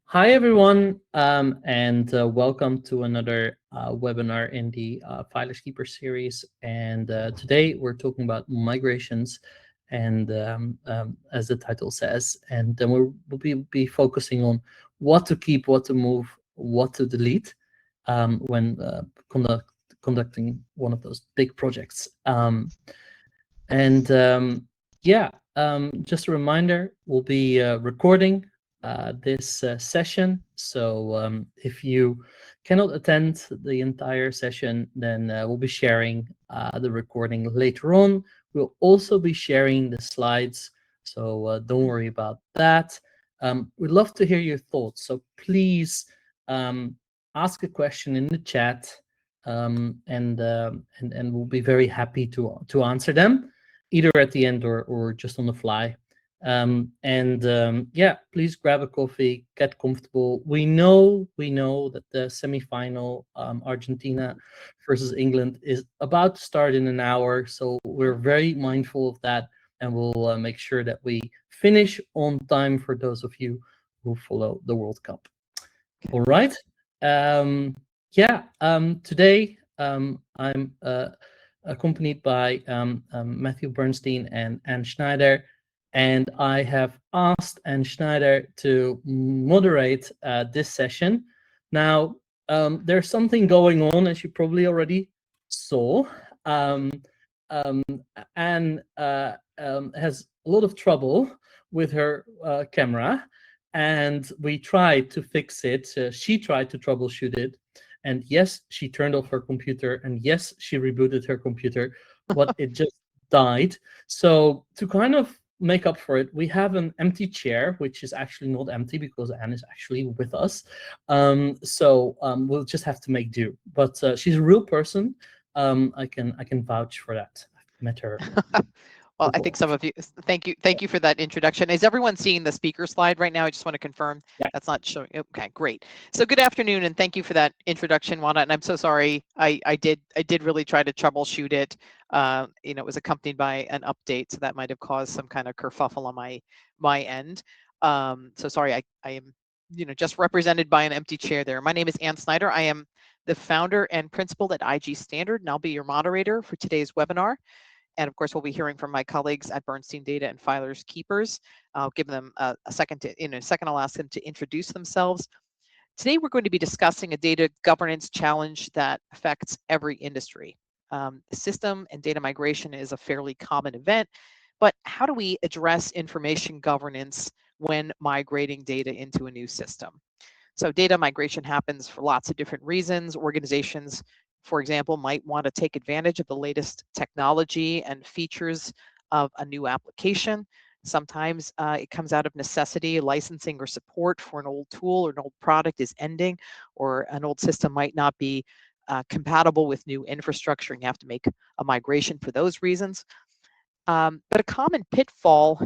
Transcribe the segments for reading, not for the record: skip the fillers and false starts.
Hi, everyone, and welcome to another webinar in the filerskeepers series. And today we're talking about migrations, and as the title says, and then we'll be focusing on what to keep, what to move, what to delete when conducting one of those big projects. And yeah, just a reminder, we'll be recording this session. So if you cannot attend the entire session, then we'll be sharing the recording later on. We'll also be sharing the slides, so don't worry about that. We'd love to hear your thoughts, so please ask a question in the chat, and we'll be very happy to answer them, either at the end or just on the fly. Yeah, please grab a coffee, get comfortable. We know that the semifinal, Argentina versus England, is about to start in an hour, so we're very mindful of that, and we'll make sure that we finish on time for those of you who follow the World Cup. All right. Yeah. Today I'm accompanied by Matthew Bernstein and Anne Schneider, and I have asked Anne Schneider to moderate this session. Now, there's something going on, as you probably already saw. Anne has a lot of trouble with her camera, and we tried to fix it. She tried to troubleshoot it, and yes, she turned off her computer, and yes, she rebooted her computer, but it just died. So to kind of make up for it, we have an empty chair, which is actually not empty because Anne is actually with us. So we'll just have to make do. But she's a real person. I can vouch for that. I've met her. Well, I think some of you, thank you for that introduction. Is everyone seeing the speaker slide right now? I just want to confirm that's not showing. Okay, great. So good afternoon, and thank you for that introduction, Juana. And I'm so sorry, I did really try to troubleshoot it. It was accompanied by an update, so that might have caused some kind of kerfuffle on my end. So sorry, I am just represented by an empty chair there. My name is Anne Snyder. I am the founder and principal at IG Standard, and I'll be your moderator for today's webinar. And of course, we'll be hearing from my colleagues at Bernstein Data and filerskeepers. I'll give them a second in a second. I'll ask them to introduce themselves. Today, we're going to be discussing a data governance challenge that affects every industry. System and data migration is a fairly common event, but how do we address information governance when migrating data into a new system? So data migration happens for lots of different reasons. Organizations, for example, might want to take advantage of the latest technology and features of a new application. Sometimes it comes out of necessity. Licensing or support for an old tool or an old product is ending, or an old system might not be compatible with new infrastructure, and you have to make a migration for those reasons. But a common pitfall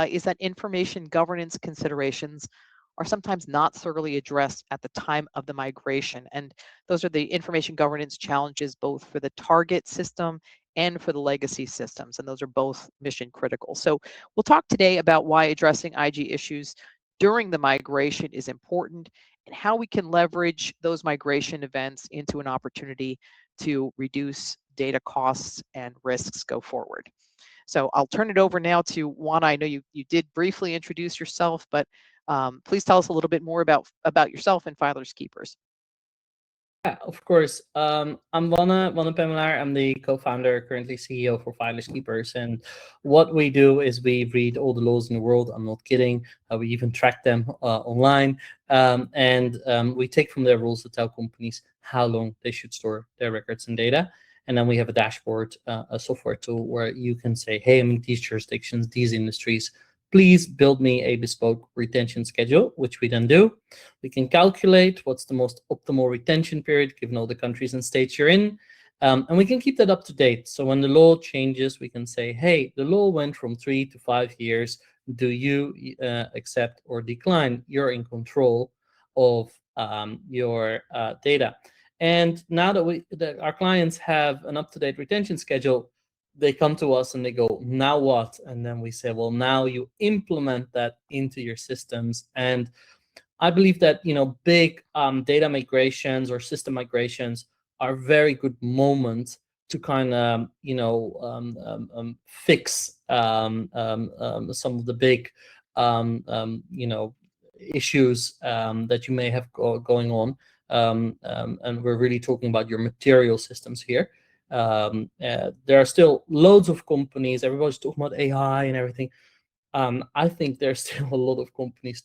is that information governance considerations are sometimes not thoroughly addressed at the time of the migration. And those are the information governance challenges both for the target system and for the legacy systems. And those are both mission critical. So we'll talk today about why addressing IG issues during the migration is important and how we can leverage those migration events into an opportunity to reduce data costs and risks go forward. So I'll turn it over now to Juana. I know you did briefly introduce yourself, but please tell us a little bit more about yourself and filerskeepers. Yeah, of course. I'm Juana Pemelaar. I'm the co-founder, currently CEO for filerskeepers. And what we do is we read all the laws in the world. I'm not kidding. We even track them online. We take from their rules to tell companies how long they should store their records and data. And then we have a dashboard, a software tool where you can say, hey, I'm in these jurisdictions, these industries. Please build me a bespoke retention schedule, which we then do. We can calculate what's the most optimal retention period given all the countries and states you're in. And we can keep that up to date. So when the law changes, we can say, hey, the law went from 3 to 5 years. Do you accept or decline? You're in control of your data. And now that our clients have an up-to-date retention schedule, they come to us and they go, now what? And then we say, well, now you implement that into your systems. And I believe that big data migrations or system migrations are very good moments to kind of fix some of the big issues that you may have going on, and we're really talking about your material systems here. There are still loads of companies. Everybody's talking about AI and everything. I think there's still a lot of companies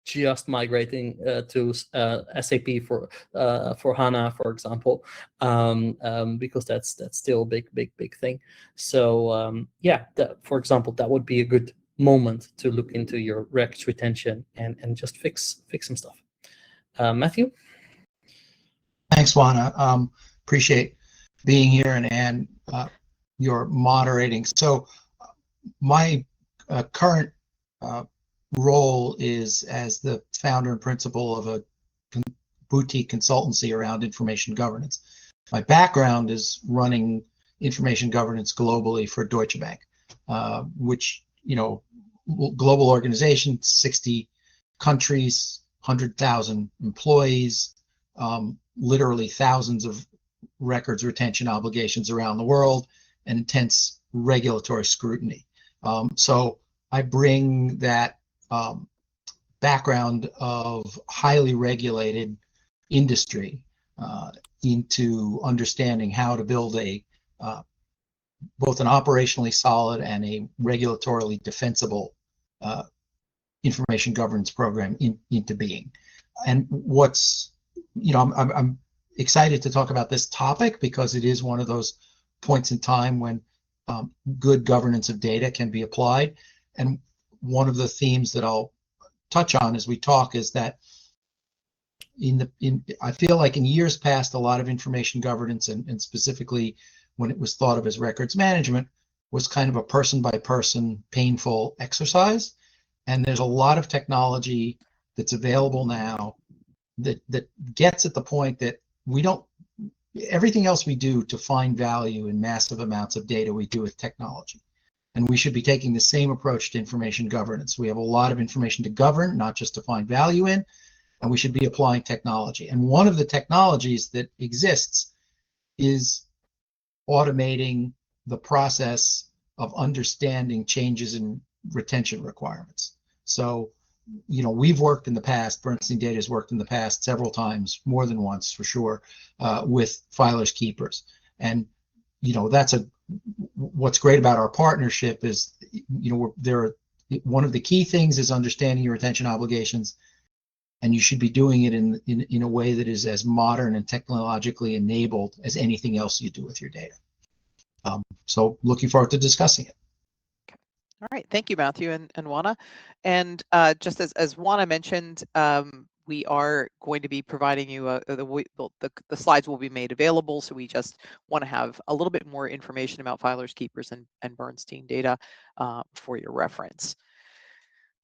just migrating to SAP for HANA, for example, because that's still a big thing. So yeah, for example, that would be a good moment to look into your records retention and just fix some stuff. Matthew? Thanks, Juana. Appreciate being here and your moderating. So my current role is as the founder and principal of a boutique consultancy around information governance. My background is running information governance globally for Deutsche Bank, which, global organization, 60 countries, 100,000 employees, literally thousands of records retention obligations around the world, and intense regulatory scrutiny. So I bring that background of highly regulated industry into understanding how to build a both an operationally solid and a regulatorily defensible information governance program into being. And what's, I'm excited to talk about this topic because it is one of those points in time when good governance of data can be applied. And one of the themes that I'll touch on as we talk is that I feel like in years past, a lot of information governance and specifically when it was thought of as records management was kind of a person by person painful exercise. And there's a lot of technology that's available now that gets at the point that everything else we do to find value in massive amounts of data we do with technology. And we should be taking the same approach to information governance. We have a lot of information to govern, not just to find value in, and we should be applying technology. And one of the technologies that exists is automating the process of understanding changes in retention requirements. So, we've worked in the past, Bernstein Data has worked in the past several times, more than once for sure, with filerskeepers. And, what's great about our partnership is, one of the key things is understanding your retention obligations, and you should be doing it in a way that is as modern and technologically enabled as anything else you do with your data. So looking forward to discussing it. All right, thank you, Matthew and Juana. And just as Juana mentioned, we are going to be providing you the slides will be made available. So we just want to have a little bit more information about filerskeepers and Bernstein Data for your reference.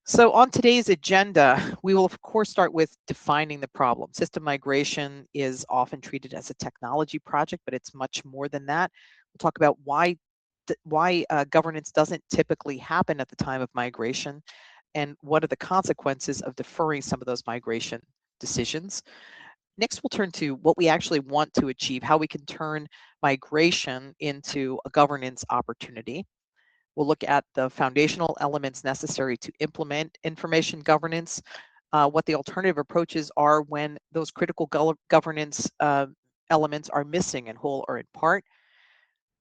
So on today's agenda, we will of course start with defining the problem. System migration is often treated as a technology project, but it's much more than that. We'll talk about why governance doesn't typically happen at the time of migration, and what are the consequences of deferring some of those migration decisions. Next, we'll turn to what we actually want to achieve, how we can turn migration into a governance opportunity. We'll look at the foundational elements necessary to implement information governance, what the alternative approaches are when those critical governance elements are missing in whole or in part.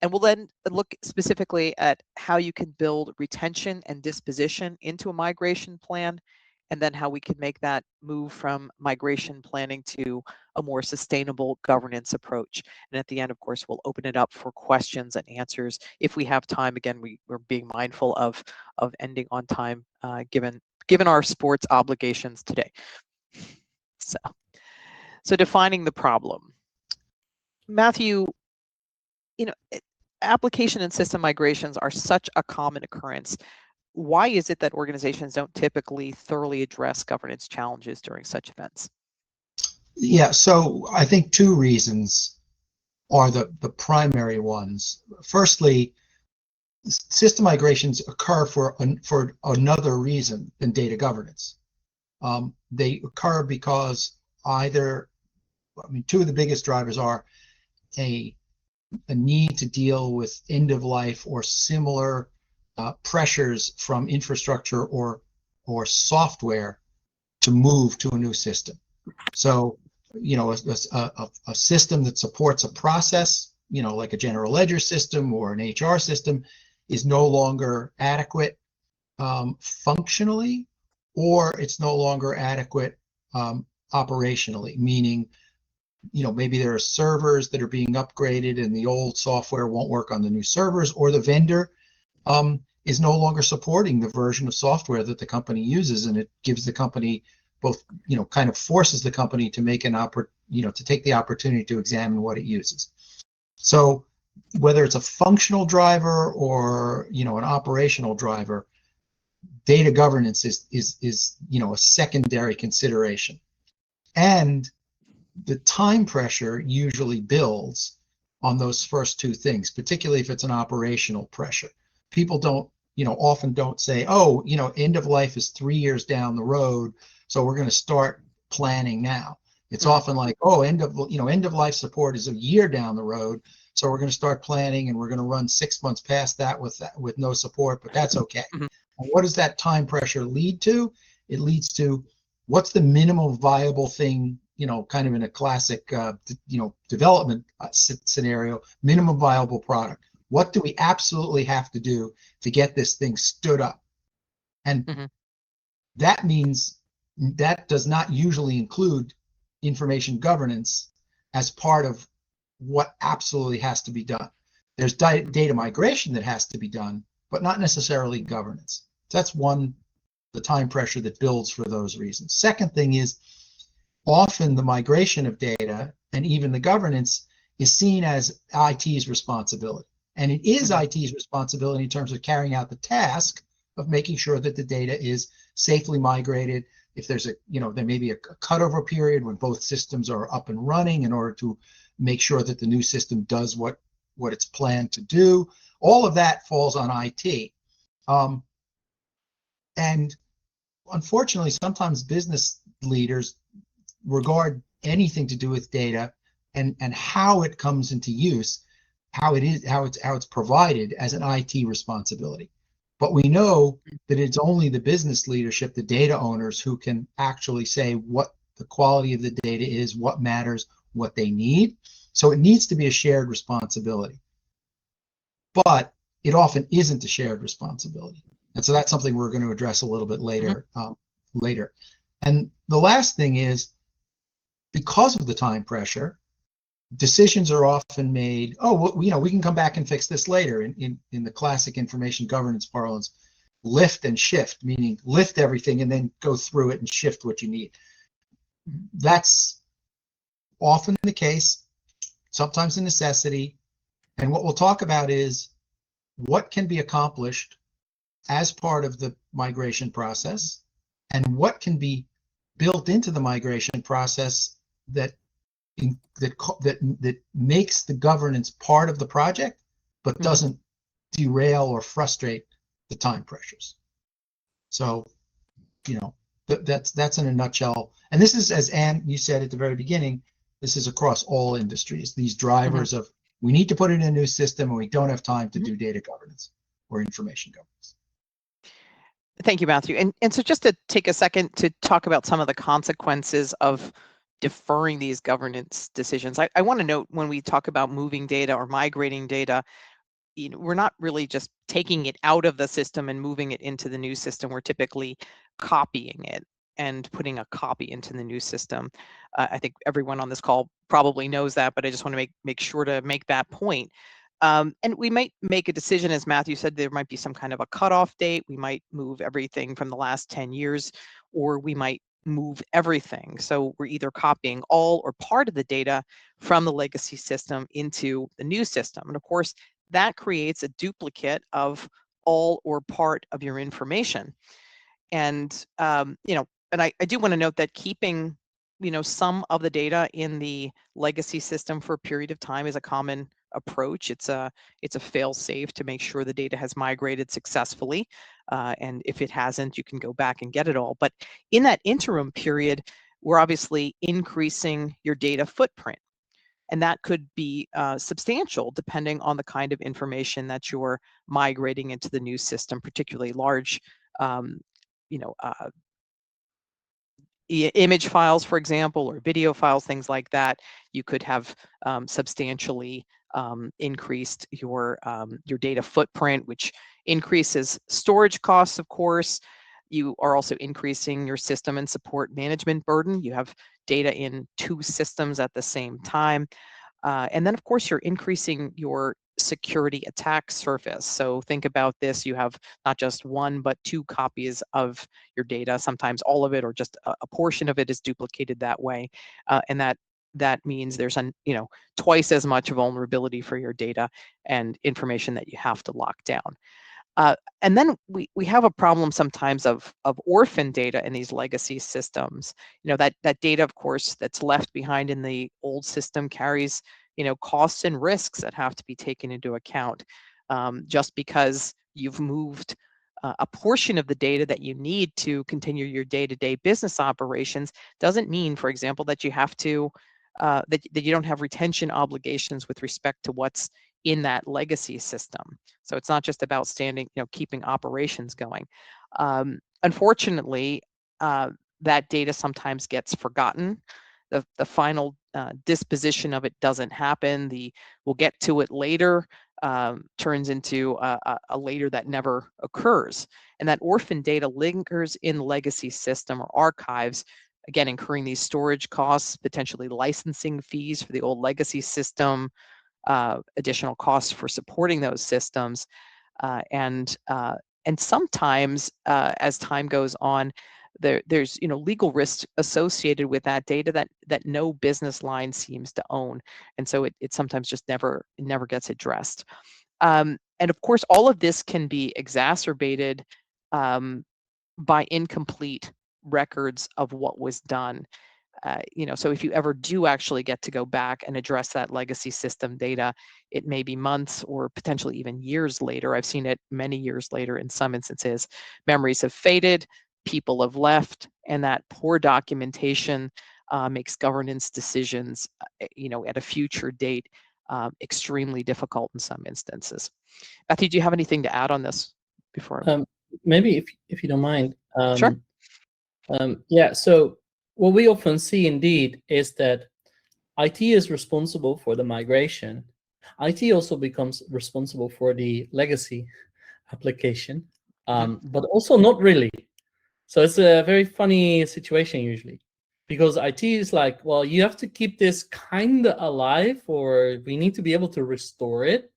And we'll then look specifically at how you can build retention and disposition into a migration plan, and then how we can make that move from migration planning to a more sustainable governance approach. And at the end, of course, we'll open it up for questions and answers if we have time. Again, we're being mindful of ending on time, given our sports obligations today. So defining the problem. Matthew, application and system migrations are such a common occurrence. Why is it that organizations don't typically thoroughly address governance challenges during such events? Yeah, so I think two reasons are the primary ones. Firstly, system migrations occur for another reason than data governance. They occur because either, I mean, two of the biggest drivers are a need to deal with end of life or similar pressures from infrastructure or software to move to a new system. So, you know, a system that supports a process, you know, like a general ledger system or an HR system, is no longer adequate functionally, or it's no longer adequate operationally, meaning, you know, maybe there are servers that are being upgraded and the old software won't work on the new servers, or the vendor is no longer supporting the version of software that the company uses, and it gives the company both, you know, kind of forces the company to make to take the opportunity to examine what it uses. So whether it's a functional driver or, you know, an operational driver, data governance is you know, a secondary consideration. And the time pressure usually builds on those first two things, particularly if it's an operational pressure. People don't, you know, often don't say, oh, you know, end of life is 3 years down the road, so we're going to start planning now. It's often like, oh, end of life support is a year down the road, so we're going to start planning, and we're going to run 6 months past that with no support, but that's okay. And what does that time pressure lead to? It leads to, what's the minimum viable thing, you know, kind of in a classic, you know, development scenario, minimum viable product. What do we absolutely have to do to get this thing stood up? And that means that does not usually include information governance as part of what absolutely has to be done. There's data migration that has to be done, but not necessarily governance. So that's one, the time pressure that builds for those reasons. Second thing is, often the migration of data and even the governance is seen as IT's responsibility. And it is IT's responsibility in terms of carrying out the task of making sure that the data is safely migrated. If there's a, you know, there may be a cutover period when both systems are up and running in order to make sure that the new system does what it's planned to do. All of that falls on IT. And unfortunately, sometimes business leaders regard anything to do with data and how it comes into use, how it's provided, as an IT responsibility. But we know that it's only the business leadership, the data owners, who can actually say what the quality of the data is, what matters, what they need. So it needs to be a shared responsibility. But it often isn't a shared responsibility. And so that's something we're going to address a little bit later. And the last thing is, because of the time pressure, decisions are often made, oh, well, you know, we can come back and fix this later. In the classic information governance parlance, lift and shift, meaning lift everything and then go through it and shift what you need. That's often the case, sometimes a necessity. And what we'll talk about is what can be accomplished as part of the migration process, and what can be built into the migration process that makes the governance part of the project, but doesn't derail or frustrate the time pressures. So, you know, that's in a nutshell. And this is, as Anne, you said at the very beginning, this is across all industries. These drivers of, we need to put it in a new system and we don't have time to do data governance or information governance. Thank you, Matthew. And so just to take a second to talk about some of the consequences of deferring these governance decisions, I want to note, when we talk about moving data or migrating data, you know, we're not really just taking it out of the system and moving it into the new system. We're typically copying it and putting a copy into the new system. I think everyone on this call probably knows that, but I just want to make sure to make that point. And we might make a decision, as Matthew said, there might be some kind of a cutoff date. We might move everything from the last 10 years, or we might move everything. So we're either copying all or part of the data from the legacy system into the new system. And of course, that creates a duplicate of all or part of your information. And, you know, and I do want to note that keeping, you know, some of the data in the legacy system for a period of time is a common approach. It's a fail-safe to make sure the data has migrated successfully, and if it hasn't, you can go back and get it all. But in that interim period, we're obviously increasing your data footprint, and that could be substantial depending on the kind of information that you're migrating into the new system, particularly large, you know, image files, for example, or video files, things like that. You could have substantially increased your data footprint, which increases storage costs, of course. You are also increasing your system and support management burden. You have data in 2 systems at the same time. And then, of course, you're increasing your security attack surface. So think about this. You have not just 1, but 2 copies of your data. Sometimes all of it or just a portion of it is duplicated that way. And that means there's twice as much vulnerability for your data and information that you have to lock down. And then we have a problem sometimes of orphan data in these legacy systems. That data, of course, that's left behind in the old system carries, costs and risks that have to be taken into account. Just because you've moved a portion of the data that you need to continue your day-to-day business operations doesn't mean, for example, that you have to that you don't have retention obligations with respect to what's in that legacy system. So it's not just about keeping operations going. Unfortunately, that data sometimes gets forgotten. The final disposition of it doesn't happen. We'll get to it later turns into a later that never occurs. And that orphan data lingers in the legacy system or archives, again, incurring these storage costs, potentially licensing fees for the old legacy system, additional costs for supporting those systems, and sometimes as time goes on, there's legal risks associated with that data that no business line seems to own, and so it sometimes just never gets addressed. And of course, all of this can be exacerbated by incomplete records of what was done. So if you ever do actually get to go back and address that legacy system data, it may be months or potentially even years later. I've seen it many years later in some instances. Memories have faded, people have left, and that poor documentation makes governance decisions, at a future date extremely difficult in some instances. Matthew, do you have anything to add on this before? Maybe if you don't mind. Sure. Yeah. So what we often see indeed is that IT is responsible for the migration. IT also becomes responsible for the legacy application, but also not really. So it's a very funny situation usually, because IT is like, well, you have to keep this kind of alive, or we need to be able to restore it.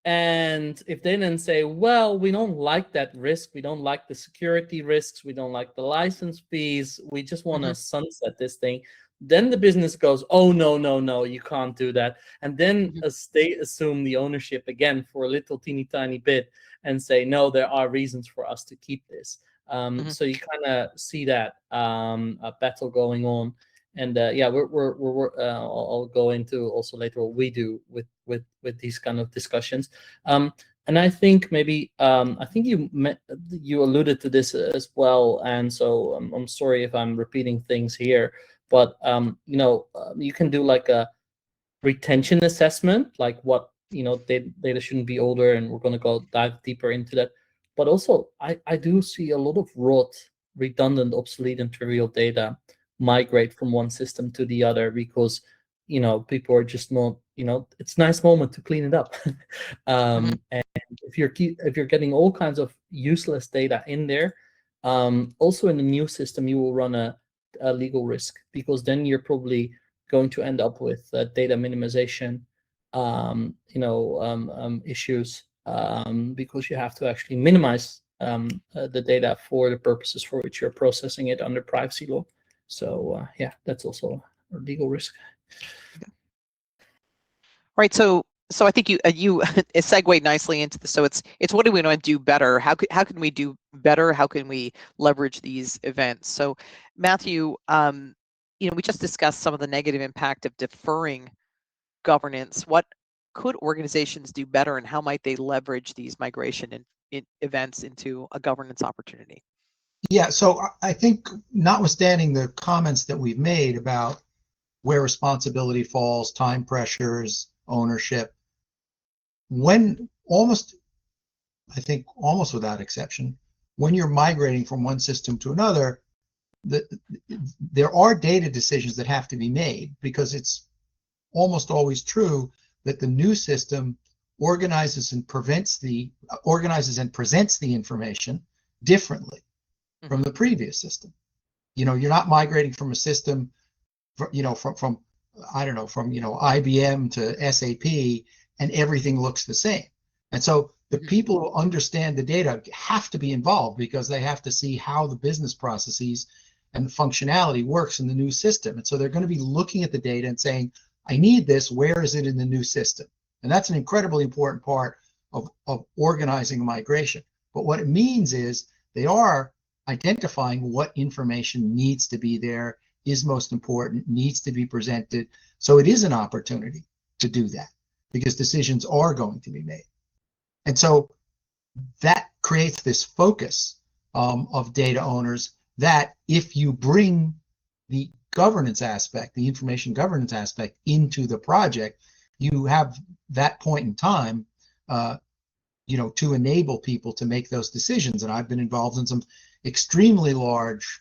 And if they then say, well, we don't like that risk, we don't like the security risks, we don't like the license fees, we just want to sunset this thing, then the business goes, oh, no, you can't do that. And then they assume the ownership again for a little teeny tiny bit and say, no, there are reasons for us to keep this. So you kind of see that a battle going on. And yeah, I'll go into also later what we do with these kind of discussions. And I think maybe I think you alluded to this as well. And so I'm sorry if I'm repeating things here, but you can do like a retention assessment, like what data shouldn't be older, and we're going to dive deeper into that. But also, I do see a lot of rot, redundant, obsolete, and trivial data migrate from one system to the other because people are just not, it's a nice moment to clean it up. And if you're getting all kinds of useless data in there, also in the new system you will run a legal risk, because then you're probably going to end up with data minimization issues, because you have to actually minimize the data for the purposes for which you're processing it under privacy law. So yeah, that's also a legal risk. Right. So I think you it segued nicely into the. So it's what do we want to do better? How can we do better? How can we leverage these events? So Matthew, we just discussed some of the negative impact of deferring governance, what could organizations do better, and how might they leverage these migration events into a governance opportunity? Yeah, so I think, notwithstanding the comments that we've made about where responsibility falls, time pressures, ownership, when I think almost without exception, when you're migrating from one system to another, there are data decisions that have to be made, because it's almost always true that the new system organizes and presents the information differently from the previous system. You're not migrating from a system, from I don't know, from IBM to SAP, and everything looks the same. And so the people who understand the data have to be involved, because they have to see how the business processes and the functionality works in the new system. And so they're going to be looking at the data and saying, I need this, where is it in the new system? And that's an incredibly important part of organizing a migration. But what it means is they are identifying what information needs to be there, is most important, needs to be presented. So it is an opportunity to do that, because decisions are going to be made. And so that creates this focus of data owners, that if you bring the governance aspect, the information governance aspect, into the project, you have that point in time to enable people to make those decisions. And I've been involved in some extremely large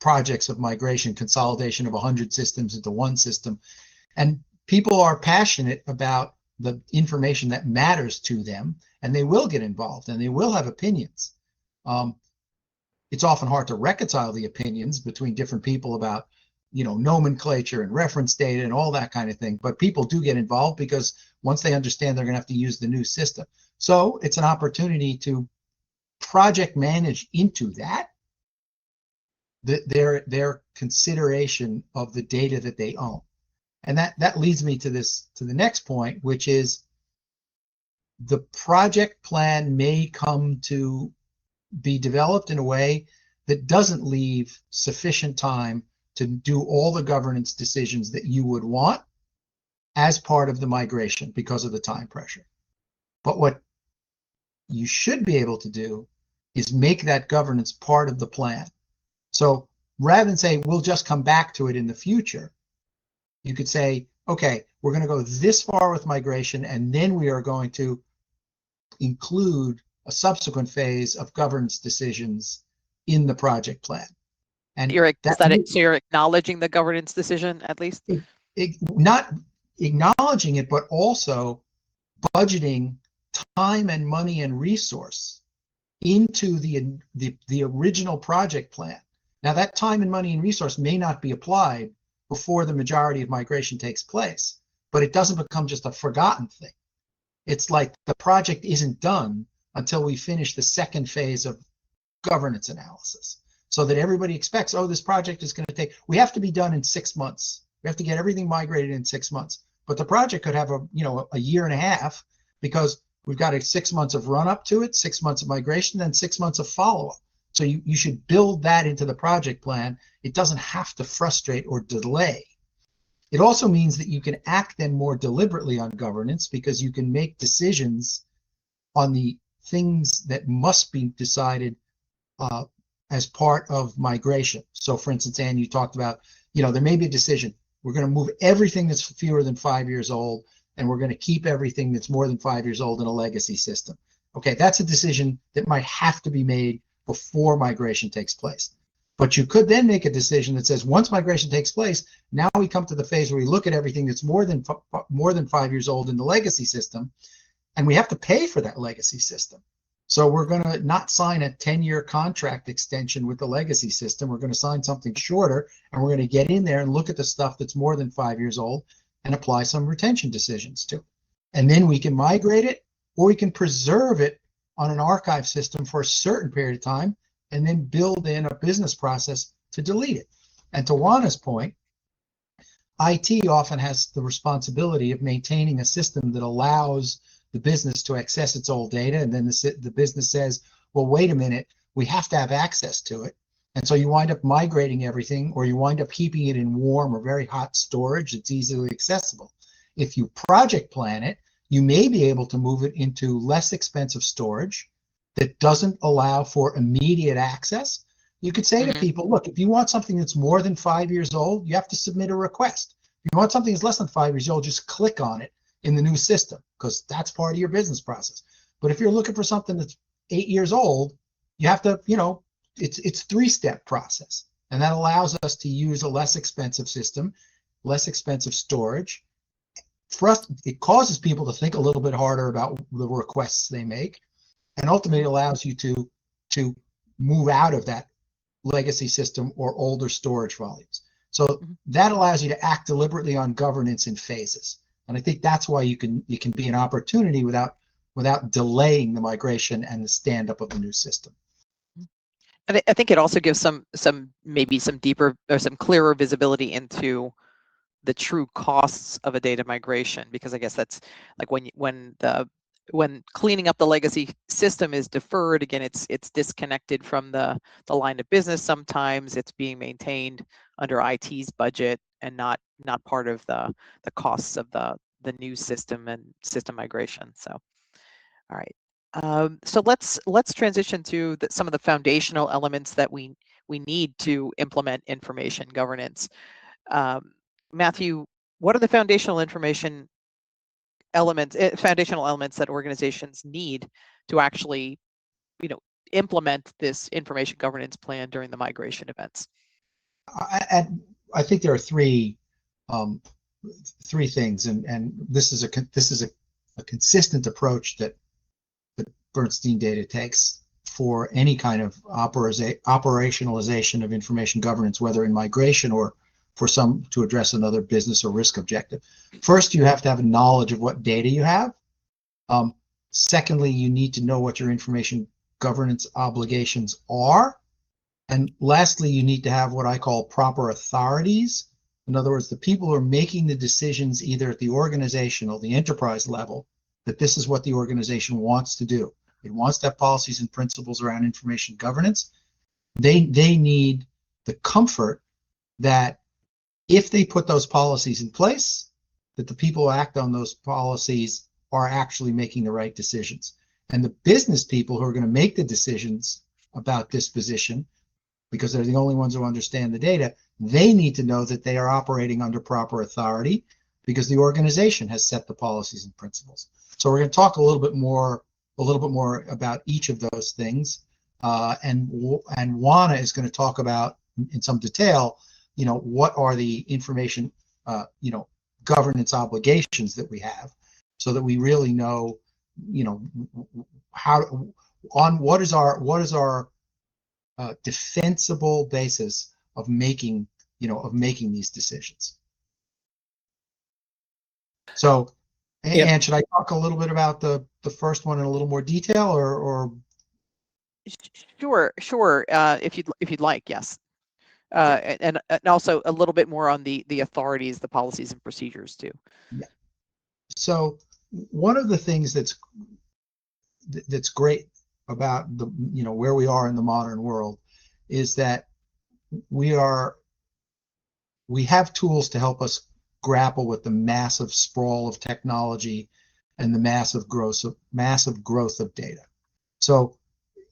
projects of migration, consolidation of 100 systems into one system, and people are passionate about the information that matters to them, and they will get involved and they will have opinions. It's often hard to reconcile the opinions between different people about nomenclature and reference data and all that kind of thing, but people do get involved, because once they understand they're going to have to use the new system. So it's an opportunity to project manage into that their consideration of the data that they own. And that leads me to the next point, which is the project plan may come to be developed in a way that doesn't leave sufficient time to do all the governance decisions that you would want as part of the migration, because of the time pressure. But what you should be able to do is make that governance part of the plan. So rather than say, we'll just come back to it in the future, you could say, okay, we're going to go this far with migration, and then we are going to include a subsequent phase of governance decisions in the project plan. And so you're acknowledging the governance decision, at least? Not acknowledging it, but also budgeting time and money and resource into the original project plan. Now, that time and money and resource may not be applied before the majority of migration takes place, but it doesn't become just a forgotten thing. It's like the project isn't done until we finish the second phase of governance analysis, so that everybody expects, oh, this project is going to we have to be done in 6 months. We have to get everything migrated in 6 months. But the project could have a year and a half, because we've got 6 months of run up to it, 6 months of migration, then 6 months of follow up. So you should build that into the project plan. It doesn't have to frustrate or delay. It also means that you can act then more deliberately on governance, because you can make decisions on the things that must be decided as part of migration. So for instance, Anne, you talked about, there may be a decision. We're going to move everything that's fewer than 5 years old, and we're going to keep everything that's more than 5 years old in a legacy system. Okay, that's a decision that might have to be made before migration takes place. But you could then make a decision that says, once migration takes place, now we come to the phase where we look at everything that's more than 5 years old in the legacy system, and we have to pay for that legacy system. So we're going to not sign a 10-year contract extension with the legacy system. We're going to sign something shorter, and we're going to get in there and look at the stuff that's more than 5 years old and apply some retention decisions to it. And then we can migrate it, or we can preserve it on an archive system for a certain period of time, and then build in a business process to delete it. And to Juana's point, IT often has the responsibility of maintaining a system that allows the business to access its old data, and then the business says, well, wait a minute, we have to have access to it. And so you wind up migrating everything, or you wind up keeping it in warm or very hot storage that's easily accessible. If you project plan it, you may be able to move it into less expensive storage that doesn't allow for immediate access. You could say to people, look, if you want something that's more than 5 years old, you have to submit a request. If you want something that's less than 5 years old, just click on it in the new system, because that's part of your business process. But if you're looking for something that's 8 years old, you have to, it's 3-step process. And that allows us to use a less expensive system, less expensive storage. For us, it causes people to think a little bit harder about the requests they make, and ultimately allows you to move out of that legacy system or older storage volumes. So that allows you to act deliberately on governance in phases. And I think that's why you can be an opportunity without delaying the migration and the stand up of the new system. And I think it also gives maybe some deeper or some clearer visibility into the true costs of a data migration, because I guess that's like when cleaning up the legacy system is deferred, again, it's disconnected from the line of business. Sometimes it's being maintained under IT's budget and not part of the costs of the new system and system migration. So, all right. So let's transition to some of the foundational elements that we need to implement information governance. Matthew, what are the foundational elements that organizations need to actually, implement this information governance plan during the migration events? I think there are three things, and this is a consistent approach that Bernstein Data takes for any kind of operationalization of information governance, whether in migration or to address another business or risk objective. First, you have to have a knowledge of what data you have. Secondly, you need to know what your information governance obligations are. And lastly, you need to have what I call proper authorities. In other words, the people who are making the decisions either at the organizational, the enterprise level, that this is what the organization wants to do. It wants to have policies and principles around information governance. They need the comfort that if they put those policies in place, that the people who act on those policies are actually making the right decisions. And the business people who are going to make the decisions about disposition, because they're the only ones who understand the data, they need to know that they are operating under proper authority because the organization has set the policies and principles. So we're going to talk a little bit more about each of those things. And Juana is going to talk about in some detail, what are the information, governance obligations that we have, so that we really know, what is our defensible basis of making these decisions. So, and should I talk a little bit about the first one in a little more detail, or? Sure. If you'd like, yes. And also a little bit more on the authorities, the policies and procedures too. Yeah. So one of the things that's great about where we are in the modern world is that we have tools to help us grapple with the massive sprawl of technology and the massive growth of data. So,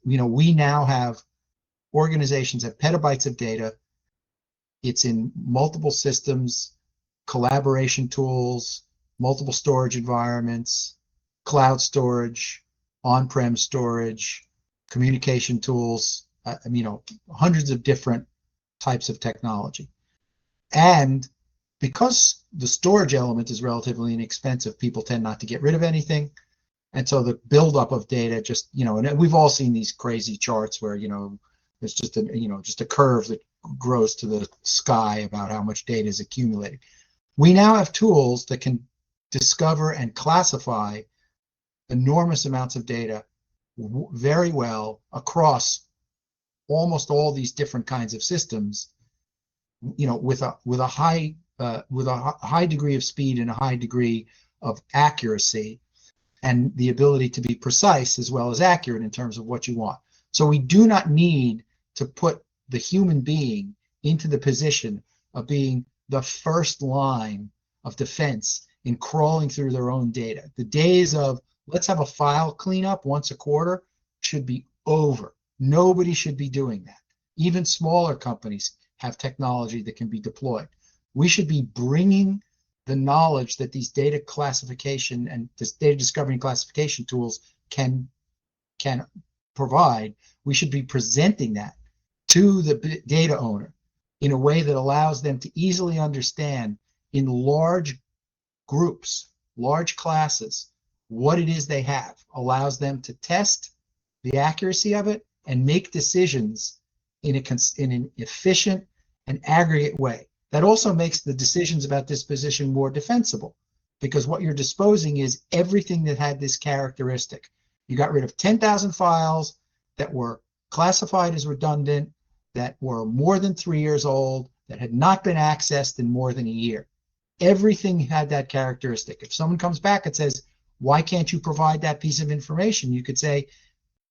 we now have organizations have petabytes of data. It's in multiple systems, collaboration tools, multiple storage environments, cloud storage, on-prem storage, communication tools, hundreds of different types of technology. And because the storage element is relatively inexpensive, people tend not to get rid of anything. And so the buildup of data just, and we've all seen these crazy charts where, there's just a curve that grows to the sky about how much data is accumulated. We now have tools that can discover and classify enormous amounts of data very well across almost all these different kinds of systems, with a high degree of speed and a high degree of accuracy, and the ability to be precise as well as accurate in terms of what you want. So we do not need to put the human being into the position of being the first line of defense in crawling through their own data. The days of let's have a file cleanup once a quarter should be over. Nobody should be doing that. Even smaller companies have technology that can be deployed. We should be bringing the knowledge that these data classification and this data discovery and classification tools can provide. We should be presenting that to the data owner in a way that allows them to easily understand in large groups, large classes, what it is they have, allows them to test the accuracy of it and make decisions in an efficient and aggregate way. That also makes the decisions about disposition more defensible, because what you're disposing is everything that had this characteristic. You got rid of 10,000 files that were classified as redundant, that were more than 3 years old, that had not been accessed in more than a year. Everything had that characteristic. If someone comes back and says, why can't you provide that piece of information? You could say,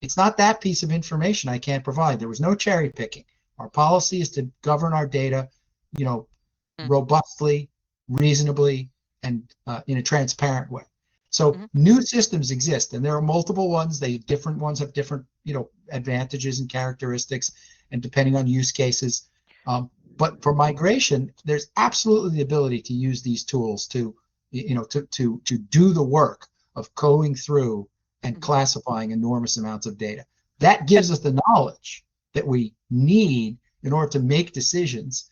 it's not that piece of information I can't provide. There was no cherry picking. Our policy is to govern our data, robustly, reasonably, and in a transparent way. So new systems exist, and there are multiple ones. Different ones have different, advantages and characteristics, and depending on use cases. But for migration, there's absolutely the ability to use these tools to do the work of going through and classifying enormous amounts of data. That gives us the knowledge that we need in order to make decisions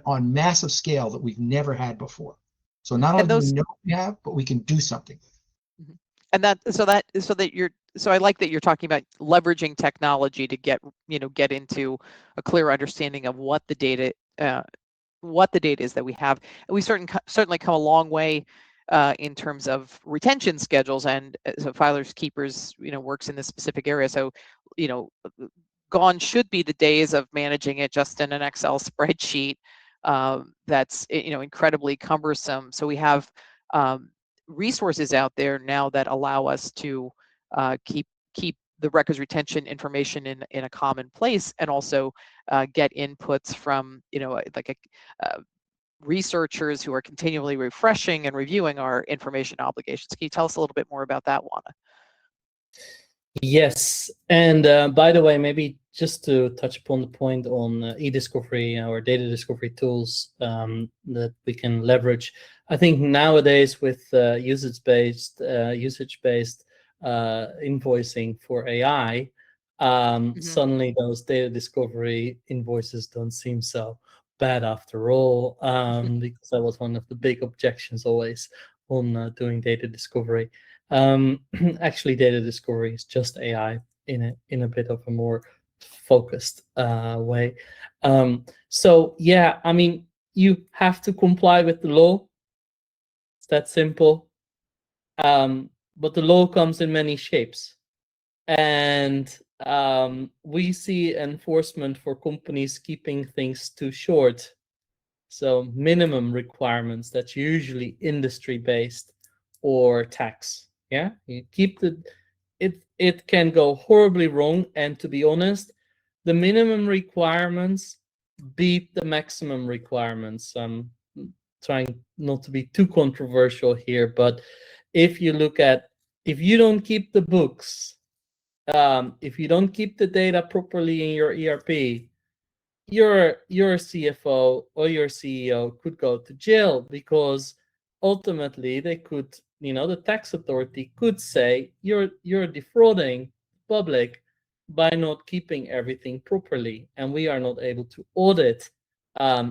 on massive scale that we've never had before. So not only do we know what we have, but we can do something. And so I like that you're talking about leveraging technology to get into a clear understanding of what the data is that we have. And we certainly come a long way in terms of retention schedules, and so filerskeepers works in this specific area. So gone should be the days of managing it just in an Excel spreadsheet that's incredibly cumbersome. So we have resources out there now that allow us to keep the records retention information in a common place, and also get inputs from researchers who are continually refreshing and reviewing our information obligations. Can you tell us a little bit more about that, Juana? Yes, and by the way, maybe just to touch upon the point on e-discovery or data discovery tools that we can leverage. I think nowadays with usage-based invoicing for AI, suddenly those data discovery invoices don't seem so bad after all, because that was one of the big objections always on doing data discovery. Actually, data discovery is just AI in a bit of a more focused way. So yeah, I mean, you have to comply with the law. It's that simple. But the law comes in many shapes, and we see enforcement for companies keeping things too short. So minimum requirements, that's usually industry-based or tax. Yeah, you keep it can go horribly wrong, and to be honest, the minimum requirements beat the maximum requirements. I'm trying not to be too controversial here, but if you don't keep the books, if you don't keep the data properly in your ERP, your CFO or your CEO could go to jail, because ultimately they could, the tax authority could say you're defrauding the public by not keeping everything properly, and we are not able to audit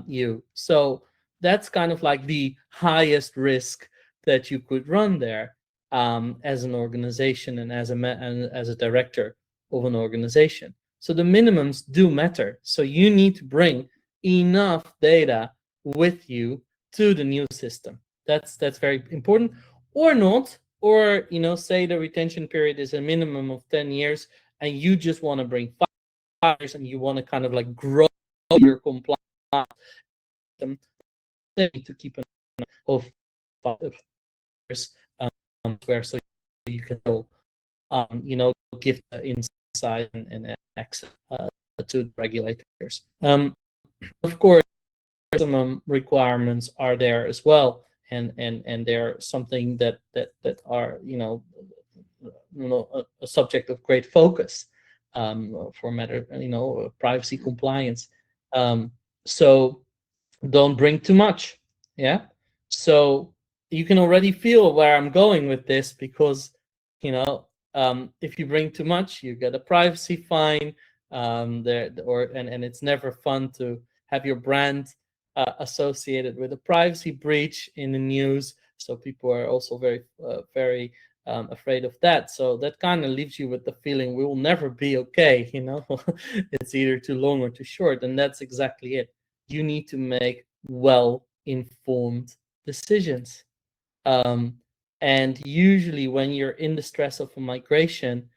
you. So that's kind of like the highest risk that you could run there as an organization and as a director of an organization. So the minimums do matter. So you need to bring enough data with you to the new system. That's very important. Or not, or say the retention period is a minimum of 10 years, and you just want to bring 5 years, and you want to kind of like grow your compliance system, they need to keep an eye of 5 years where so you can give the insight and access to the regulators. Of course, maximum requirements are there as well, and they're something that are a subject of great focus for matter privacy compliance. So don't bring too much. Yeah. So you can already feel where I'm going with this, because if you bring too much, you get a privacy fine. And it's never fun to have your brand associated with a privacy breach in the news. So people are also very afraid of that. So that kind of leaves you with the feeling we will never be okay. It's either too long or too short, and that's exactly it. You need to make well-informed decisions. And usually when you're in the stress of a migration,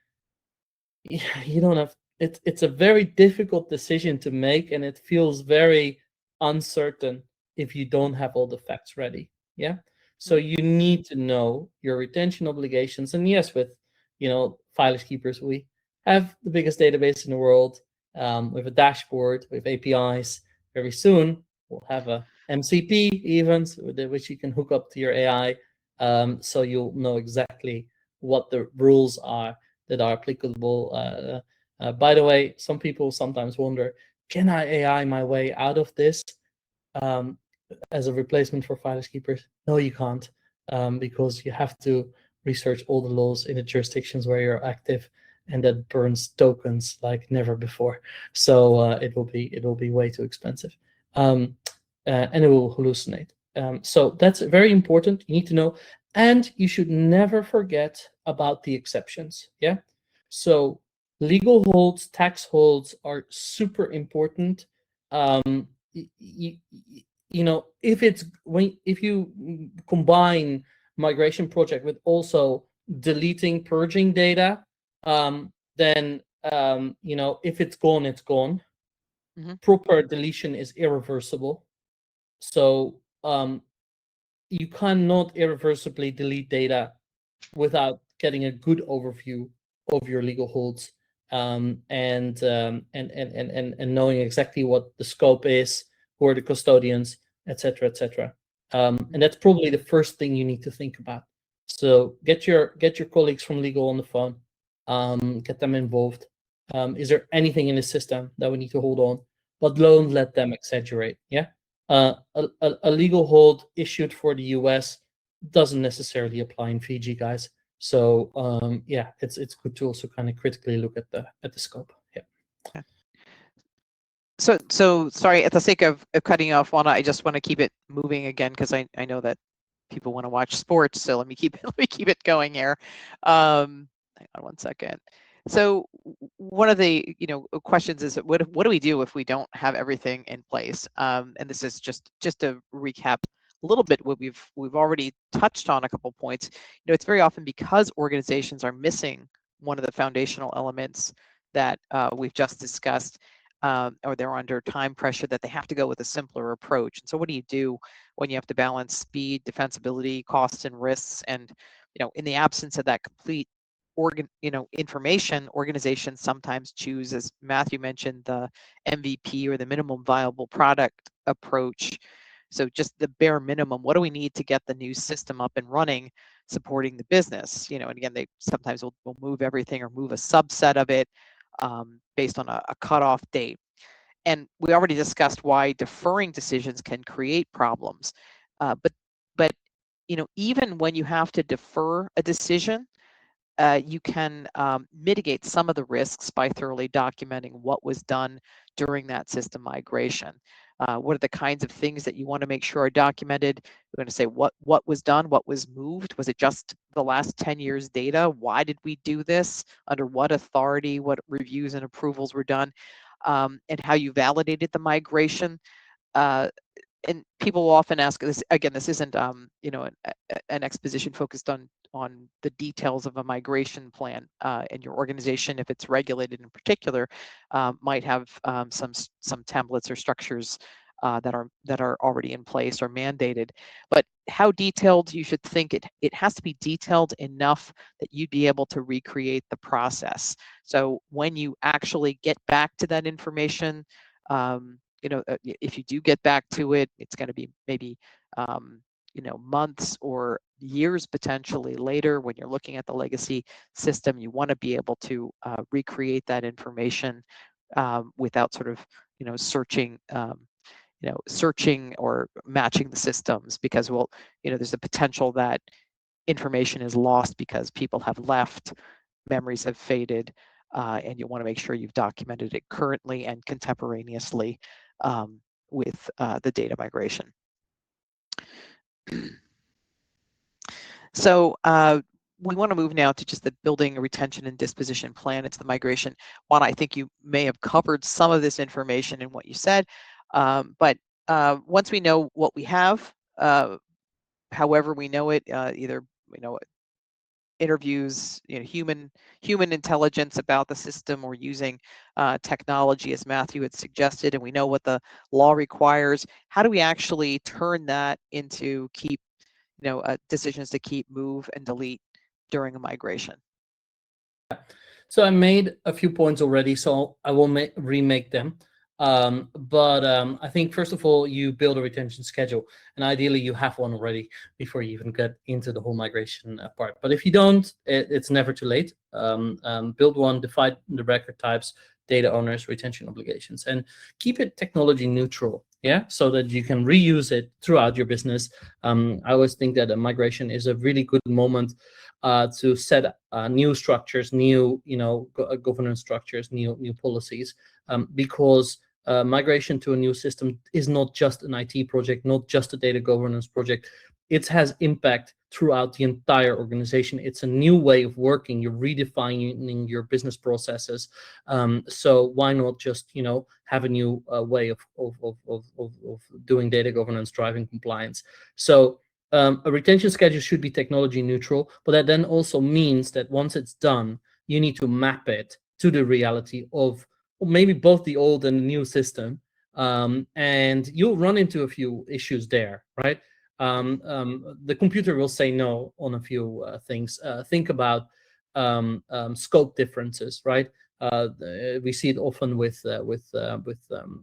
you don't have it's a very difficult decision to make, and it feels very uncertain if you don't have all the facts ready. Yeah. So you need to know your retention obligations. And yes, with filerskeepers, we have the biggest database in the world, with a dashboard, with APIs. Very soon we'll have a MCP even, which you can hook up to your AI, so you'll know exactly what the rules are that are applicable. By the way, some people sometimes wonder, can I AI my way out of this as a replacement for filerskeepers? No, you can't, because you have to research all the laws in the jurisdictions where you're active, and that burns tokens like never before. So it will be way too expensive, and it will hallucinate. So that's very important. You need to know. And you should never forget about the exceptions. Yeah. So legal holds, tax holds are super important. If you combine migration project with also deleting, purging data, then if it's gone, it's gone. Proper deletion is irreversible. So you cannot irreversibly delete data without getting a good overview of your legal holds, and knowing exactly what the scope is, who are the custodians, etc., etc. And that's probably the first thing you need to think about. So get your colleagues from legal on the phone, get them involved. Is there anything in the system that we need to hold on? But don't let them exaggerate. Yeah. A legal hold issued for the US doesn't necessarily apply in Fiji, guys. So yeah, it's good to also kind of critically look at the scope. Yeah. So sorry, at the sake of cutting you off, Juana, I just want to keep it moving again, because I know that people want to watch sports. So let me keep it going here. Hang on one second. So one of the questions is, what do we do if we don't have everything in place? And this is just to recap a little bit what we've already touched on a couple points. It's very often because organizations are missing one of the foundational elements that we've just discussed, or they're under time pressure, that they have to go with a simpler approach. And so what do you do when you have to balance speed, defensibility, costs, and risks? And in the absence of that complete information, organizations sometimes choose, as Matthew mentioned, the MVP, or the minimum viable product approach. So just the bare minimum. What do we need to get the new system up and running, supporting the business? And again, they sometimes will move everything or move a subset of it based on a cutoff date. And we already discussed why deferring decisions can create problems. But even when you have to defer a decision, you can mitigate some of the risks by thoroughly documenting what was done during that system migration. What are the kinds of things that you want to make sure are documented? We're going to say what was done, what was moved. Was it just the last 10 years data? Why did we do this? Under what authority? What reviews and approvals were done? And how you validated the migration. And people will often ask this again. This isn't an exposition focused on the details of a migration plan, and your organization, if it's regulated in particular, might have some templates or structures that are already in place or mandated. But how detailed you should think it has to be detailed enough that you'd be able to recreate the process. So when you actually get back to that information, if you do get back to it, it's going to be maybe months or years potentially later when you're looking at the legacy system. You want to be able to recreate that information without sort of searching or matching the systems, because there's a potential that information is lost because people have left, memories have faded, and you want to make sure you've documented it currently and contemporaneously with the data migration. So we want to move now to just the building a retention and disposition plan. It's the migration. Juan, I think you may have covered some of this information in what you said, but once we know what we have, however we know it, either interviews, human intelligence about the system, or using technology, as Matthew had suggested, and we know what the law requires, how do we actually turn that into decisions to keep, move, and delete during a migration? So I made a few points already, so I will remake them. But I think, first of all, you build a retention schedule, and ideally you have one already before you even get into the whole migration part. But if you don't, it's never too late. Build one, define the record types, data owners, retention obligations, and keep it technology neutral, so that you can reuse it throughout your business. I always think that a migration is a really good moment to set new structures, new governance structures, new policies, because migration to a new system is not just an IT project, not just a data governance project. It has impact throughout the entire organization. It's a new way of working. You're redefining your business processes. So why not just have a new way of doing data governance, driving compliance? So a retention schedule should be technology neutral, but that then also means that once it's done, you need to map it to the reality of maybe both the old and the new system, and you'll run into a few issues there, right? The computer will say no on a few things. Think about scope differences, right? We see it often with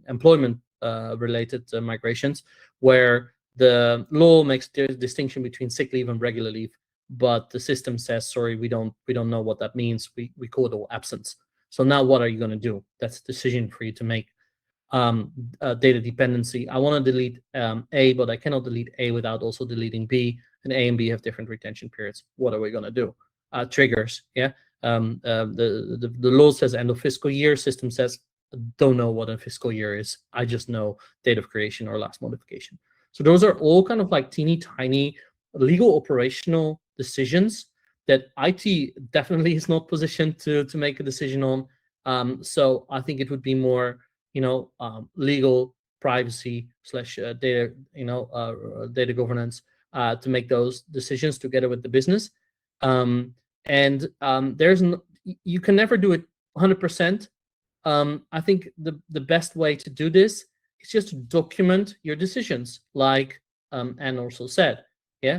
employment related migrations, where the law makes the distinction between sick leave and regular leave, but the system says, sorry, we don't know what that means. We call it all absence. So now what are you going to do? That's a decision for you to make. Data dependency. I want to delete A, but I cannot delete A without also deleting B, and A and B have different retention periods. What are we going to do? Triggers, the law says end of fiscal year, system says don't know what a fiscal year is. I just know date of creation or last modification. So those are all kind of like teeny tiny legal operational decisions that IT definitely is not positioned to make a decision on. So I think it would be more legal, privacy / data data governance to make those decisions together with the business. You can never do it 100%. I think the best way to do this is just to document your decisions, like Anne also said.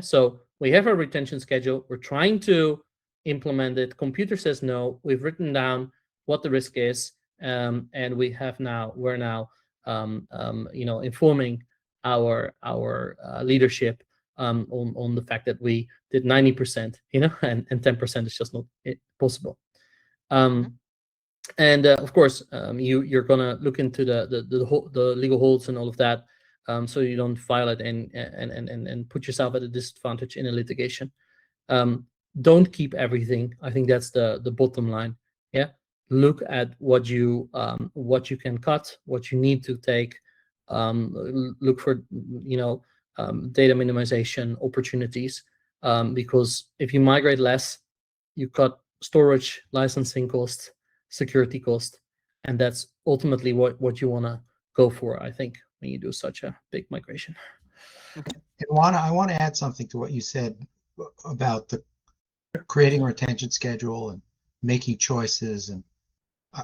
So we have our retention schedule. We're trying to implement it. Computer says no. We've written down what the risk is, and we're now informing our leadership on the fact that we did 90%, and 10% is just not possible. And of course, you're gonna look into the legal holds and all of that, so you don't file it and put yourself at a disadvantage in a litigation. Don't keep everything. I think that's the bottom line. Look at what you can cut, what you need to take. Look for data minimization opportunities, because if you migrate less, you cut storage, licensing costs, security cost, and that's ultimately what you want to go for, I think, when you do such a big migration. Okay. And I want to add something to what you said about the creating a retention schedule and making choices. And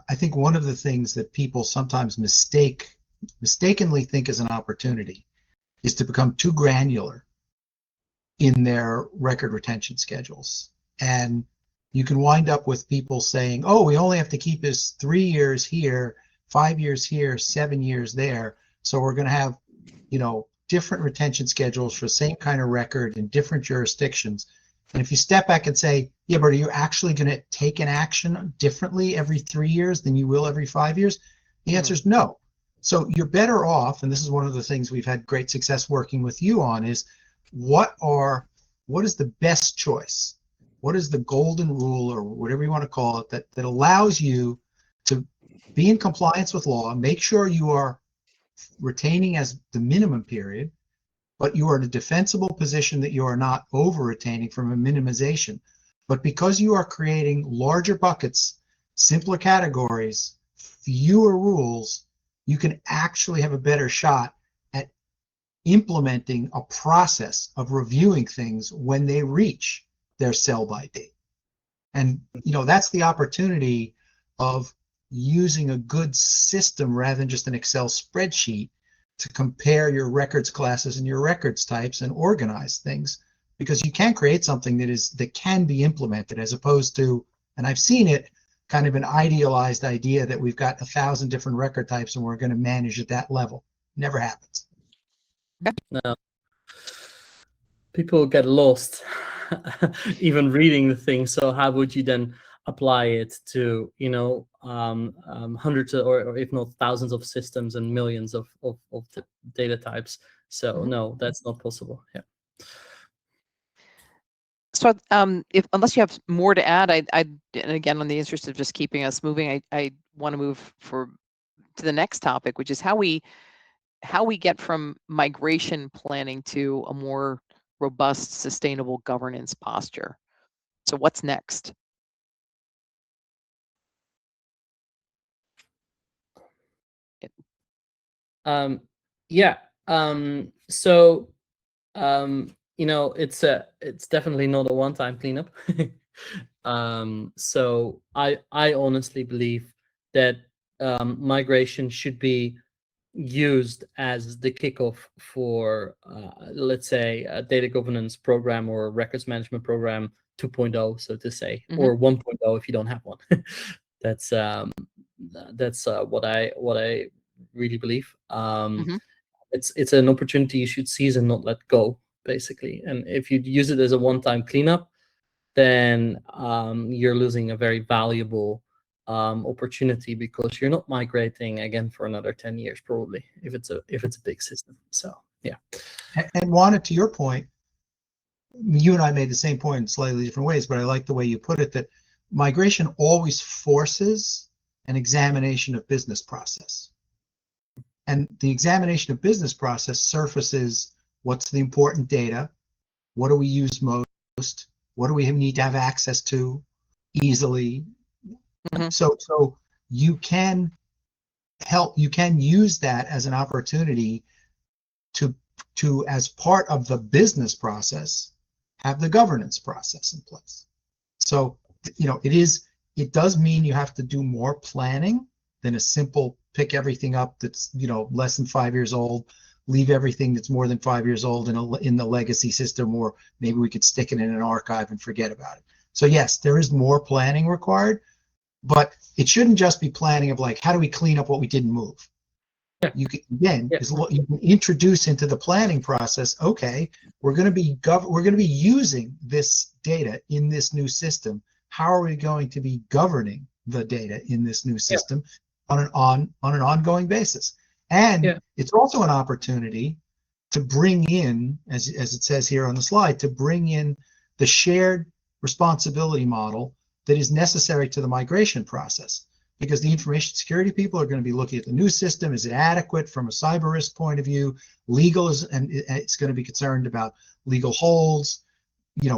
I think one of the things that people sometimes mistake mistakenly think is an opportunity is to become too granular in their record retention schedules. And you can wind up with people saying, oh, we only have to keep this 3 years here, 5 years here, 7 years there. So we're going to have, different retention schedules for the same kind of record in different jurisdictions. And if you step back and say, yeah, but are you actually going to take an action differently every 3 years than you will every 5 years? The answer is no. So you're better off, and this is one of the things we've had great success working with you on, is what is the best choice? What is the golden rule, or whatever you want to call it, that allows you to be in compliance with law, make sure you are retaining as the minimum period, but you are in a defensible position that you are not over retaining from a minimization. But because you are creating larger buckets, simpler categories, fewer rules, you can actually have a better shot at implementing a process of reviewing things when they reach their sell-by date. And that's the opportunity of using a good system rather than just an Excel spreadsheet to compare your records classes and your records types and organize things, because you can create something that can be implemented, as opposed to, and I've seen it, kind of an idealized idea that we've got 1,000 different record types and we're going to manage at that level. Never happens. No. People get lost even reading the thing. So how would you then apply it to hundreds or if not thousands of systems and millions of data types? So no, that's not possible. Yeah. So unless you have more to add, and again, in the interest of just keeping us moving, I want to move to the next topic, which is how we get from migration planning to a more robust, sustainable governance posture. So what's next? It's definitely not a one-time cleanup. So I honestly believe that migration should be used as the kickoff for let's say a data governance program or records management program 2.0, so to say, or 1.0 if you don't have one. That's what I really believe. It's an opportunity you should seize and not let go, basically. And if you use it as a one-time cleanup, then you're losing a very valuable opportunity, because you're not migrating again for another 10 years probably if it's a big system. So yeah. And Juana, to your point, you and I made the same point in slightly different ways, but I like the way you put it, that migration always forces an examination of business process. And the examination of business process surfaces what's the important data, what do we use most, what do we need to have access to easily. So you can use that as an opportunity to as part of the business process have the governance process in place. So it does mean you have to do more planning than a simple pick everything up that's less than 5 years old, leave everything that's more than 5 years old in the legacy system, or maybe we could stick it in an archive and forget about it. So yes, there is more planning required, but it shouldn't just be planning of like, how do we clean up what we didn't move? Yeah. You can you can introduce into the planning process. Okay, we're going to be using this data in this new system. How are we going to be governing the data in this new system on an ongoing basis? And it's also an opportunity to bring in, as it says here on the slide, to bring in the shared responsibility model that is necessary to the migration process. Because the information security people are going to be looking at the new system. Is it adequate from a cyber risk point of view? Legal it's going to be concerned about legal holds.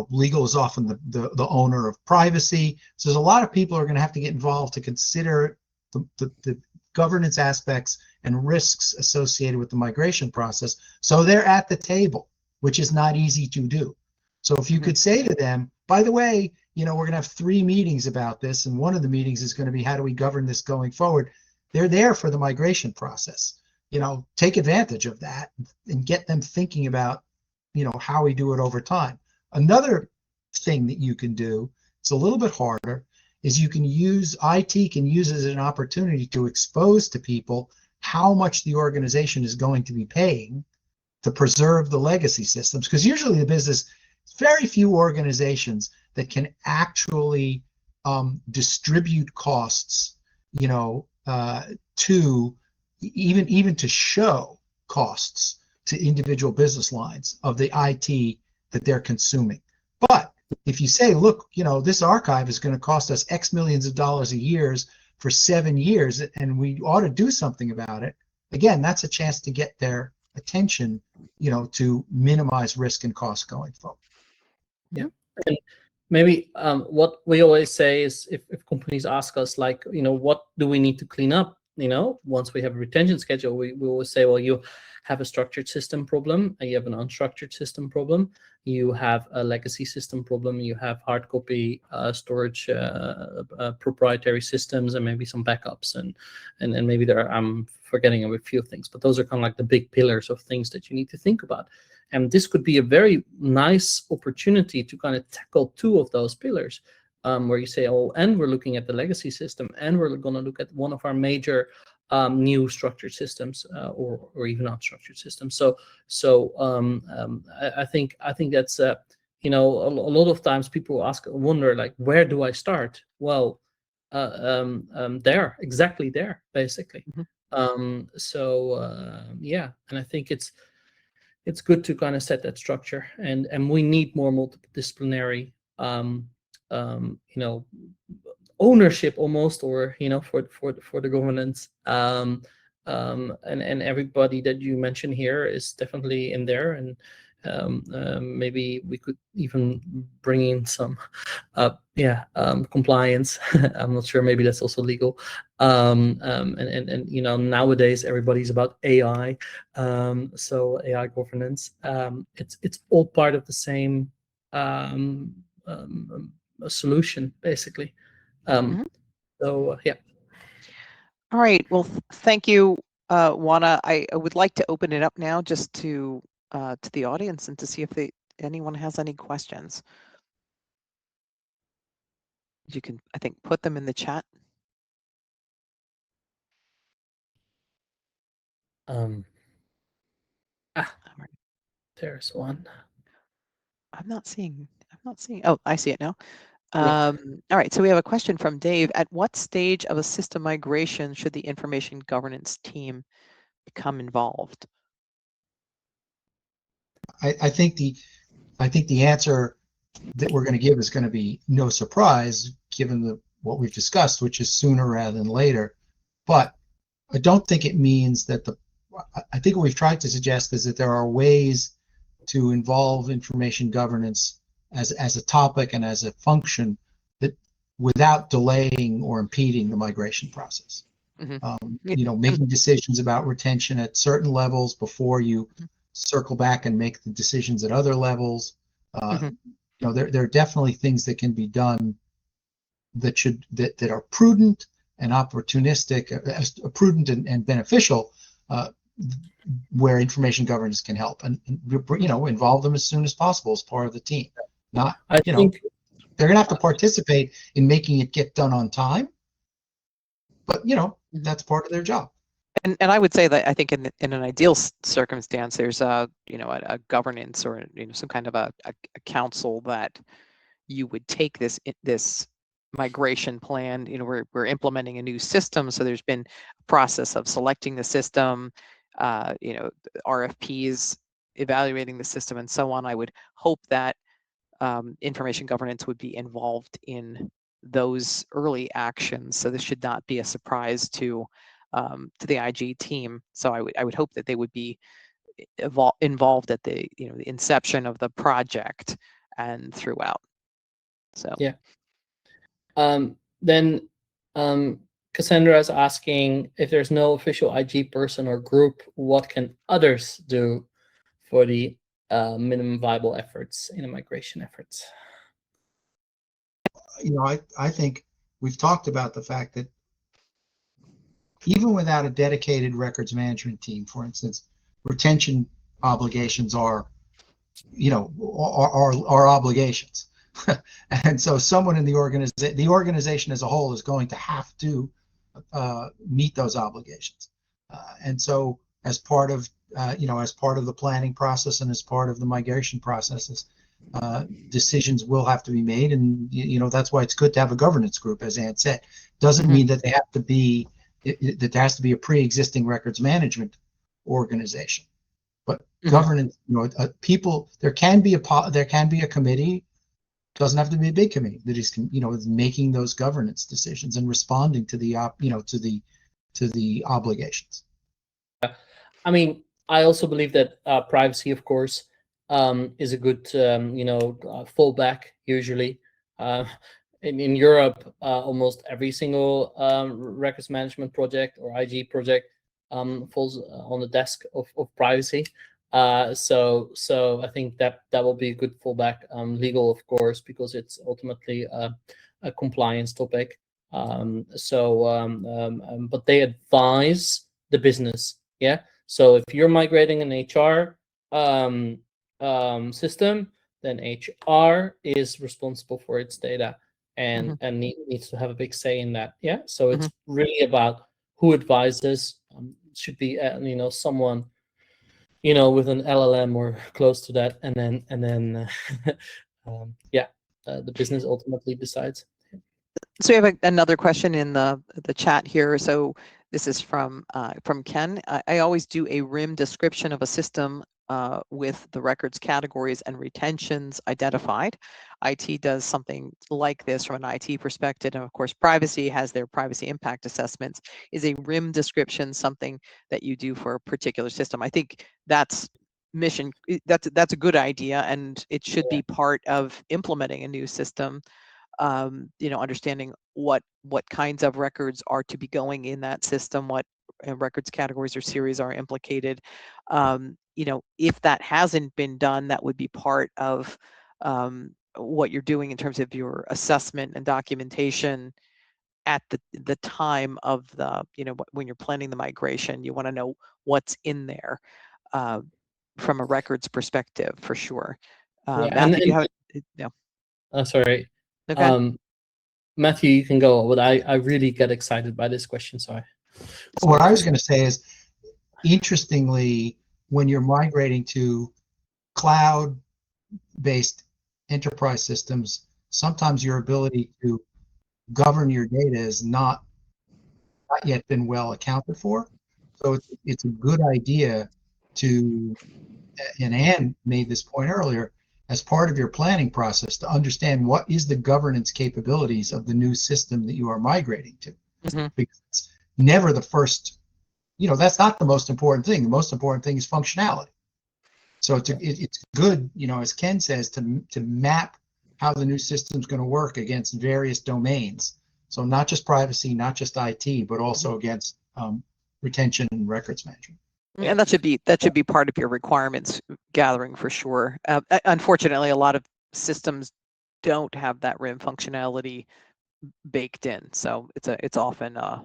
Legal is often the owner of privacy. So there's a lot of people who are going to have to get involved to consider the governance aspects and risks associated with the migration process. So they're at the table, which is not easy to do. So if you could say to them, by the way, we're going to have 3 meetings about this, and one of the meetings is going to be how do we govern this going forward. They're there for the migration process. take advantage of that and get them thinking about, how we do it over time. Another thing that you can do, it's a little bit harder, is IT can use it as an opportunity to expose to people how much the organization is going to be paying to preserve the legacy systems. Because usually the business, very few organizations that can actually distribute costs, to even to show costs to individual business lines of the IT that they're consuming. But if you say, look, this archive is going to cost us X millions of dollars a year for 7 years, and we ought to do something about it, again, that's a chance to get their attention, to minimize risk and cost going forward. Yeah. And maybe what we always say is, if companies ask us, like, what do we need to clean up? Once we have a retention schedule, we always say, well, you have a structured system problem, and you have an unstructured system problem, you have a legacy system problem, you have hard copy storage, proprietary systems, and maybe some backups, and maybe I'm forgetting a few things, but those are kind of like the big pillars of things that you need to think about. And this could be a very nice opportunity to kind of tackle 2 of those pillars, where you say, oh, and we're looking at the legacy system, and we're going to look at one of our major new structured systems, or even unstructured systems. So I think that's a lot of times people wonder, like, where do I start? Well, there, exactly there, basically. Yeah, and I think it's good to kind of set that structure, and we need more multidisciplinary ownership almost, or for the governance, and everybody that you mentioned here is definitely in there, and maybe we could even bring in some compliance. I'm not sure, maybe that's also legal, and nowadays everybody's about AI, so AI governance, it's all part of the same solution, basically. So yeah. All right, well, thank you, Juana. I would like to open it up now just to the audience, and to see if anyone has any questions. You can, I think, put them in the chat. There's one. I'm not seeing. Oh, I see it now. All right, so we have a question from Dave. At what stage of a system migration should the information governance team become involved? I think the answer that we're going to give is going to be no surprise, given what we've discussed, which is sooner rather than later. But I don't think it means that I think what we've tried to suggest is that there are ways to involve information governance as a topic and as a function that without delaying or impeding the migration process. Making decisions about retention at certain levels before you circle back and make the decisions at other levels. There are definitely things that can be done that are prudent and opportunistic, prudent and beneficial, where information governance can help, and involve them as soon as possible as part of the team. I think they're going to have to participate in making it get done on time, but that's part of their job. And I would say that I think in an ideal circumstance, there's a governance, or some kind of a council that you would take this migration plan. We're implementing a new system, so there's been a process of selecting the system, RFPs, evaluating the system, and so on. I would hope that information governance would be involved in those early actions. So this should not be a surprise to the IG team. So I would hope that they would be involved at the the inception of the project and throughout. So yeah. Then Cassandra is asking, if there's no official IG person or group, what can others do for the minimum viable efforts in the migration efforts? I think we've talked about the fact that even without a dedicated records management team, for instance, retention obligations are, are obligations. And so someone in the organization as a whole is going to have to meet those obligations. And so as part of, as part of the planning process and as part of the migration processes, decisions will have to be made. And, that's why it's good to have a governance group, as Ann said. Doesn't mean that they have to be, that there has to be a pre-existing records management organization. But governance, people, there can be a committee. Doesn't have to be a big committee that is making those governance decisions and responding to the to the obligations. I mean, I also believe that privacy, of course, is a good fallback usually. In Europe, almost every single records management project or IG project falls on the desk of privacy. So I think that will be a good fallback. Legal, of course, because it's ultimately a compliance topic. But they advise the business. Yeah. So if you're migrating an HR system, then HR is responsible for its data and needs to have a big say in that. Yeah. So it's really about who advises. Should be someone with an LLM or close to that, and then the business ultimately decides. So we have another question in the chat here. So this is from Ken. I always do a RIM description of a system with the records categories and retentions identified. IT does something like this from an IT perspective, and of course privacy has their privacy impact assessments. Is a RIM description something that you do for a particular system? I think that's a good idea, and it should be part of implementing a new system. Understanding what kinds of records are to be going in that system, what records categories or series are implicated. If that hasn't been done, that would be part of what you're doing in terms of your assessment and documentation at the time of the, when you're planning the migration. You want to know what's in there from a records perspective, for sure. Matthew, you have sorry. Okay. Matthew, you can go, but I really get excited by this question. So what I was going to say is, interestingly, when you're migrating to cloud-based enterprise systems, sometimes your ability to govern your data is not yet been well accounted for. So it's a good idea to, and Ann made this point earlier, as part of your planning process, to understand what is the governance capabilities of the new system that you are migrating to. Because it's never the first, that's not the most important thing. The most important thing is functionality. So it's good, as Ken says, to map how the new system is going to work against various domains. So not just privacy, not just IT, but also against retention and records management. And that should be part of your requirements gathering, for sure. Unfortunately, a lot of systems don't have that RIM functionality baked in, so it's often a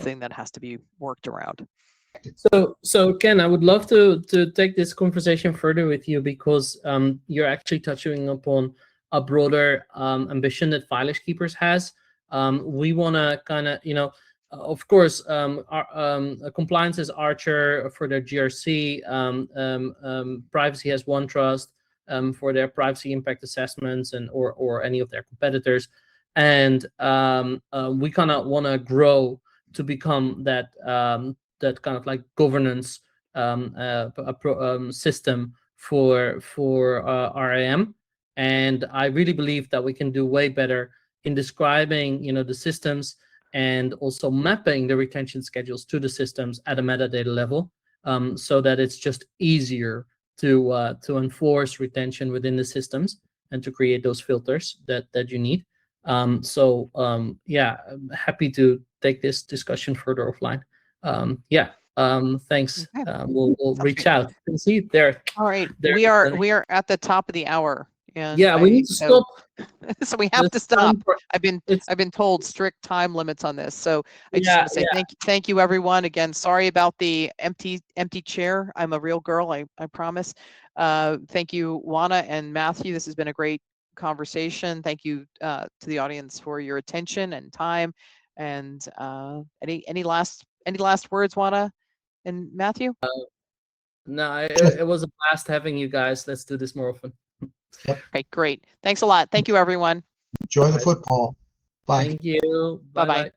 thing that has to be worked around. So Ken, I would love to take this conversation further with you, because you're actually touching upon a broader ambition that filerskeepers has. We want to kind of, of course, our compliance is Archer for their GRC. Privacy has OneTrust for their privacy impact assessments, and or any of their competitors. And we kind of want to grow to become that that kind of like governance system for RAM. And I really believe that we can do way better in describing, the systems, and also mapping the retention schedules to the systems at a metadata level, so that it's just easier to enforce retention within the systems and to create those filters that you need. Yeah, I'm happy to take this discussion further offline. Thanks. Okay. We'll reach out. You can see there. All right, we are at the top of the hour. And Yeah, we need to stop. So we have to this stop. time for- I've been told strict time limits on this. So I just Yeah, want to say thank you everyone. Again, sorry about the empty chair. I'm a real girl, I promise. Thank you, Juana and Matthew. This has been a great conversation. Thank you to the audience for your attention and time. And any last words, Juana and Matthew? No, it was a blast having you guys. Let's do this more often. Okay, great. Thanks a lot. Thank you, everyone. Enjoy the football. Bye. Thank you. Bye-bye. Bye-bye.